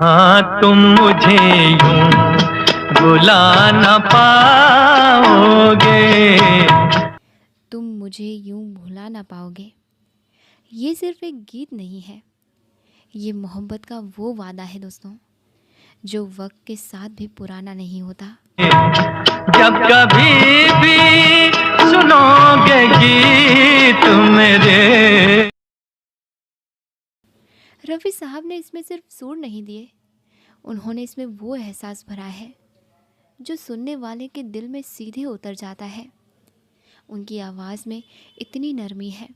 हाँ तुम मुझे यूं भुला न पाओगे। तुम मुझे यूं भुला ना पाओगे। ये सिर्फ एक गीत नहीं है, ये मोहब्बत का वो वादा है दोस्तों, जो वक्त के साथ भी पुराना नहीं होता। जब कभी भी सुनोगे गीत मेरे। रफ़ी साहब ने इसमें सिर्फ सुर नहीं दिए, उन्होंने इसमें वो एहसास भरा है जो सुनने वाले के दिल में सीधे उतर जाता है। उनकी आवाज़ में इतनी नरमी है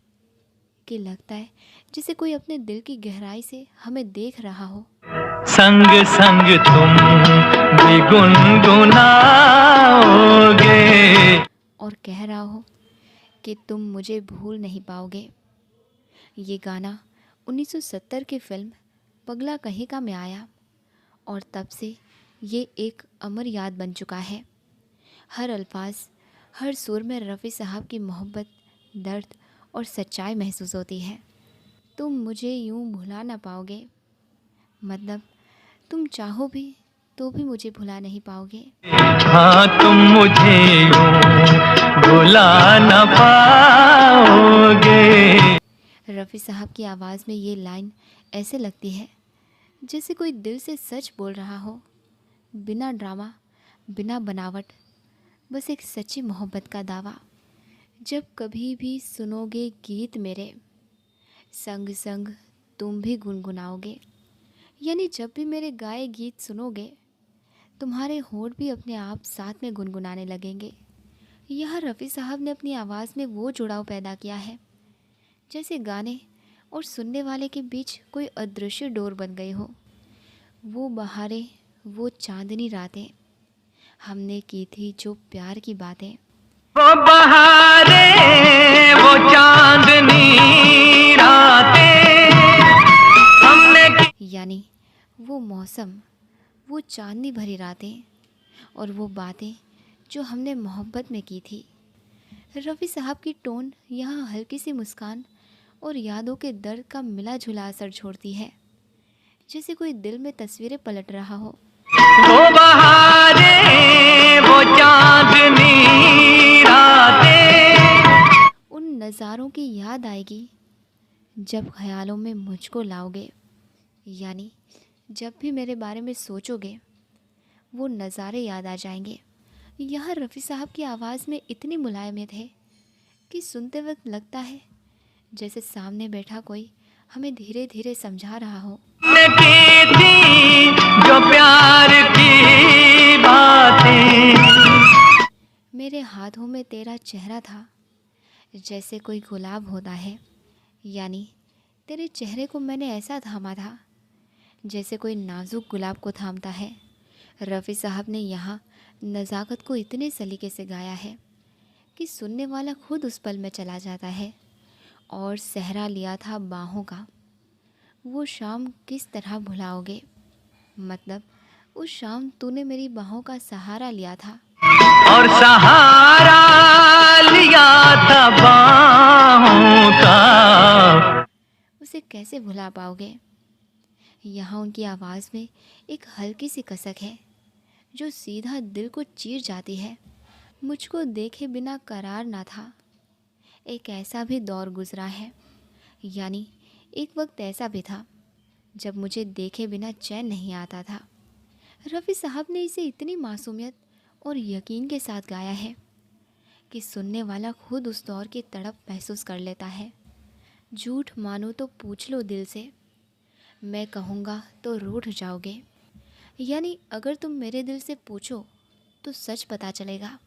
कि लगता है जैसे कोई अपने दिल की गहराई से हमें देख रहा हो संग संग तुम भी गुनगुनाओगे। और कह रहा हो कि तुम मुझे भूल नहीं पाओगे। ये गाना 1970 की फिल्म पगला कहीं का में आया और तब से ये एक अमर याद बन चुका है। हर अल्फाज, हर सुर में रफ़ी साहब की मोहब्बत, दर्द और सच्चाई महसूस होती है। तुम मुझे यूं भुला ना पाओगे, मतलब तुम चाहो भी तो भी मुझे भुला नहीं पाओगे। हाँ तुम मुझे यूं भुला न पाओगे। रफ़ी साहब की आवाज़ में ये लाइन ऐसे लगती है जैसे कोई दिल से सच बोल रहा हो, बिना ड्रामा, बिना बनावट, बस एक सच्ची मोहब्बत का दावा। जब कभी भी सुनोगे गीत मेरे, संग संग तुम भी गुनगुनाओगे। यानी जब भी मेरे गाए गीत सुनोगे, तुम्हारे होंठ भी अपने आप साथ में गुनगुनाने लगेंगे। यह रफ़ी साहब ने अपनी आवाज़ में वो जुड़ाव पैदा किया है जैसे गाने और सुनने वाले के बीच कोई अदृश्य डोर बन गई हो। वो बहारें, वो चांदनी रातें, हमने की थी जो प्यार की बातें। वो बहारे वो चांदनी रातें हमने की। यानी वो मौसम, वो चांदनी भरी रातें और वो बातें जो हमने मोहब्बत में की थी। रफ़ी साहब की टोन यहाँ हल्की सी मुस्कान और यादों के दर्द का मिला जुला असर छोड़ती है, जैसे कोई दिल में तस्वीरें पलट रहा हो। वो बहारे वो चांदनी रातें। उन नज़ारों की याद आएगी जब ख्यालों में मुझको लाओगे। यानी जब भी मेरे बारे में सोचोगे, वो नज़ारे याद आ जाएंगे। यहाँ रफ़ी साहब की आवाज़ में इतनी मुलायमियत है कि सुनते वक्त लगता है जैसे सामने बैठा कोई हमें धीरे धीरे समझा रहा हो। हमने की थी जो प्यार की बातें। मेरे हाथों में तेरा चेहरा था जैसे कोई गुलाब होता है। यानी तेरे चेहरे को मैंने ऐसा थामा था जैसे कोई नाजुक गुलाब को थामता है। रफ़ी साहब ने यहाँ नज़ाकत को इतने सलीके से गाया है कि सुनने वाला खुद उस पल में चला जाता है। और सहरा लिया था बाहों का, वो शाम किस तरह भुलाओगे। मतलब उस शाम तूने मेरी बाहों का सहारा लिया था। और सहारा लिया था बाहों का। उसे कैसे भुला पाओगे। यहाँ उनकी आवाज़ में एक हल्की सी कसक है जो सीधा दिल को चीर जाती है। मुझको देखे बिना करार ना था, एक ऐसा भी दौर गुजरा है। यानी एक वक्त ऐसा भी था जब मुझे देखे बिना चैन नहीं आता था। रफ़ी साहब ने इसे इतनी मासूमियत और यकीन के साथ गाया है कि सुनने वाला खुद उस दौर की तड़प महसूस कर लेता है। झूठ मानो तो पूछ लो दिल से, मैं कहूँगा तो रूठ जाओगे। यानी अगर तुम मेरे दिल से पूछो तो सच पता चलेगा,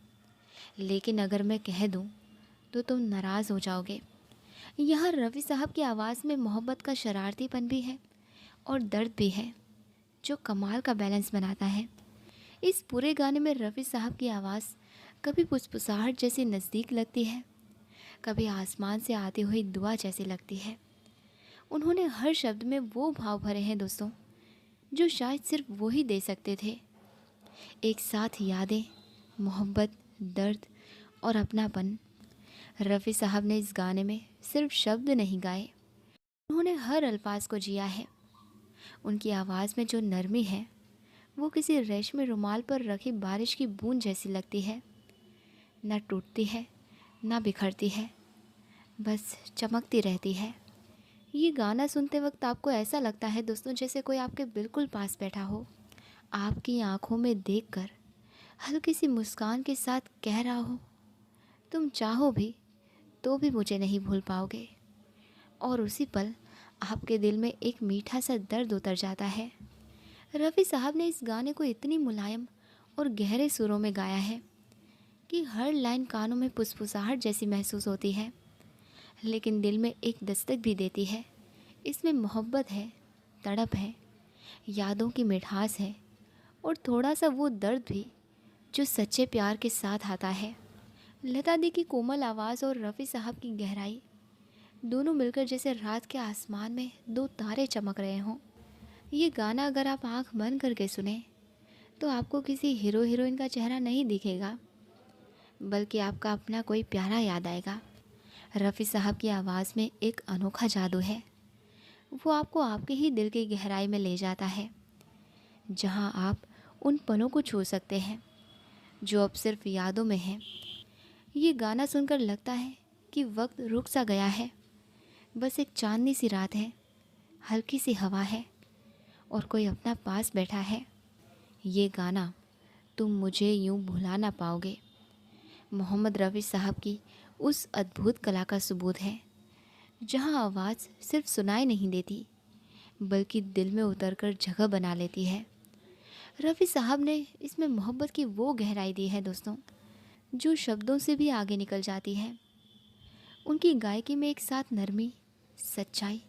लेकिन अगर मैं कह दूँ तो तुम नाराज़ हो जाओगे। यहाँ रफ़ी साहब की आवाज़ में मोहब्बत का शरारतीपन भी है और दर्द भी है, जो कमाल का बैलेंस बनाता है। इस पूरे गाने में रफ़ी साहब की आवाज़ कभी फुसफुसाहट जैसी नज़दीक लगती है, कभी आसमान से आती हुई दुआ जैसी लगती है। उन्होंने हर शब्द में वो भाव भरे हैं दोस्तों, जो शायद सिर्फ वो ही दे सकते थे। एक साथ यादें, मोहब्बत, दर्द और अपनापन। रफ़ी साहब ने इस गाने में सिर्फ शब्द नहीं गाए, उन्होंने हर अल्फाज को जिया है। उनकी आवाज़ में जो नरमी है वो किसी रेशमी रुमाल पर रखी बारिश की बूंद जैसी लगती है। न टूटती है न बिखरती है, बस चमकती रहती है। ये गाना सुनते वक्त आपको ऐसा लगता है दोस्तों जैसे कोई आपके बिल्कुल पास बैठा हो, आपकी आंखों में देखकर हल्की सी मुस्कान के साथ कह रहा हो, तुम चाहो भी तो भी मुझे नहीं भूल पाओगे। और उसी पल आपके दिल में एक मीठा सा दर्द उतर जाता है। रफ़ी साहब ने इस गाने को इतनी मुलायम और गहरे सुरों में गाया है कि हर लाइन कानों में फुसफुसाहट जैसी महसूस होती है, लेकिन दिल में एक दस्तक भी देती है। इसमें मोहब्बत है, तड़प है, यादों की मिठास है और थोड़ा सा वो दर्द भी जो सच्चे प्यार के साथ आता है। लता दी की कोमल आवाज़ और रफ़ी साहब की गहराई दोनों मिलकर जैसे रात के आसमान में दो तारे चमक रहे हों। ये गाना अगर आप आंख बंद करके सुने तो आपको किसी हीरो हीरोइन का चेहरा नहीं दिखेगा, बल्कि आपका अपना कोई प्यारा याद आएगा। रफ़ी साहब की आवाज़ में एक अनोखा जादू है। वो आपको आपके ही दिल की गहराई में ले जाता है, जहां आप उन पलों को छू सकते हैं जो अब सिर्फ यादों में हैं। ये गाना सुनकर लगता है कि वक्त रुक सा गया है, बस एक चांदनी सी रात है, हल्की सी हवा है और कोई अपना पास बैठा है। ये गाना तुम मुझे यूं भुला ना पाओगे मोहम्मद रफ़ी साहब की उस अद्भुत कला का सबूत है, जहां आवाज़ सिर्फ सुनाई नहीं देती बल्कि दिल में उतरकर जगह बना लेती है। रफ़ी साहब ने इसमें मोहब्बत की वो गहराई दी है दोस्तों, जो शब्दों से भी आगे निकल जाती है। उनकी गायकी में एक साथ नरमी, सच्चाई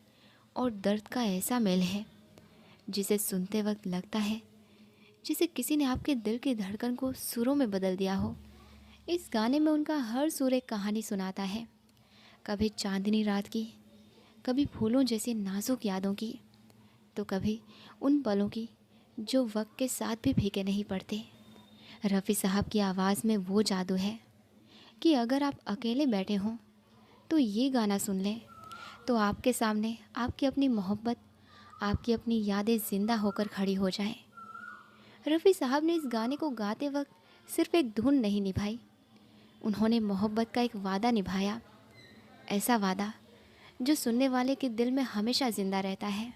और दर्द का ऐसा मेल है जिसे सुनते वक्त लगता है जैसे किसी ने आपके दिल की धड़कन को सुरों में बदल दिया हो। इस गाने में उनका हर सुर एक कहानी सुनाता है, कभी चांदनी रात की, कभी फूलों जैसी नाजुक यादों की, तो कभी उन पलों की जो वक्त के साथ भी फीके नहीं पड़ते। रफ़ी साहब की आवाज़ में वो जादू है कि अगर आप अकेले बैठे हों तो ये गाना सुन लें तो आपके सामने आपकी अपनी मोहब्बत, आपकी अपनी यादें ज़िंदा होकर खड़ी हो जाएं। रफ़ी साहब ने इस गाने को गाते वक्त सिर्फ एक धुन नहीं निभाई, उन्होंने मोहब्बत का एक वादा निभाया, ऐसा वादा जो सुनने वाले के दिल में हमेशा ज़िंदा रहता है।